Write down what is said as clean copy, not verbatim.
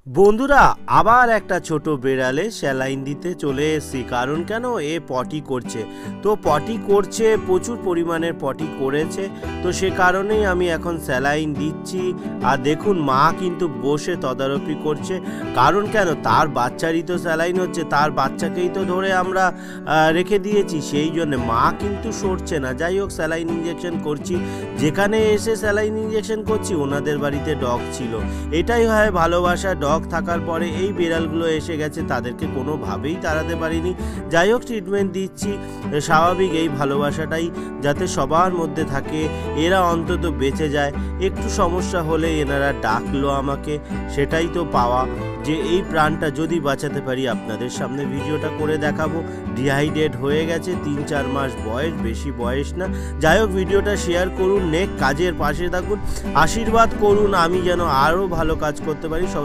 বন্ধুরা আবার একটা ছোট বেড়ালে স্যালাইন দিতে চলে এসেছি। কারণ কেন, এ পটি করছে, তো পটি করছে, প্রচুর পরিমাণের পটি করেছে, তো সে কারণেই আমি এখন স্যালাইন দিচ্ছি। আর দেখুন মা কিন্তু বসে তদারকি করছে। কারণ কেন, তার বাচ্চারই তো স্যালাইন হচ্ছে, তার বাচ্চাকেই তো ধরে আমরা রেখে দিয়েছি, সেই জন্য মা কিন্তু সরছে না। যাই হোক, স্যালাইন ইঞ্জেকশন করছি। যেখানে এসে স্যালাইন ইঞ্জেকশন করছি ওনাদের বাড়িতে ডগ ছিল। এটাই হয় ভালোবাসা। ডগ থাকার পরে এই বিড়ালগুলো এসে গেছে, তাদেরকে কোনোভাবেই তাড়াতে পারিনি। যাই হোক, ট্রিটমেন্ট দিচ্ছি। স্বাভাবিক এই ভালোবাসাটাই যাতে সবার মধ্যে থাকে, এরা অন্তত বেঁচে যায়। একটু সমস্যা হলে এনারা ডাকলো আমাকে, সেটাই তো পাওয়া, যে এই প্রাণটা যদি বাঁচাতে পারি। আপনাদের সামনে ভিডিওটা করে দেখাবো। ডিহাইড্রেট হয়ে গেছে, 3-4 মাস বয়স, বেশি বয়স না। যাই হোক, ভিডিওটা শেয়ার করুন, নেক কাজের পাশে থাকুন, আশীর্বাদ করুন আমি যেন আরও ভালো কাজ করতে পারি। সবাই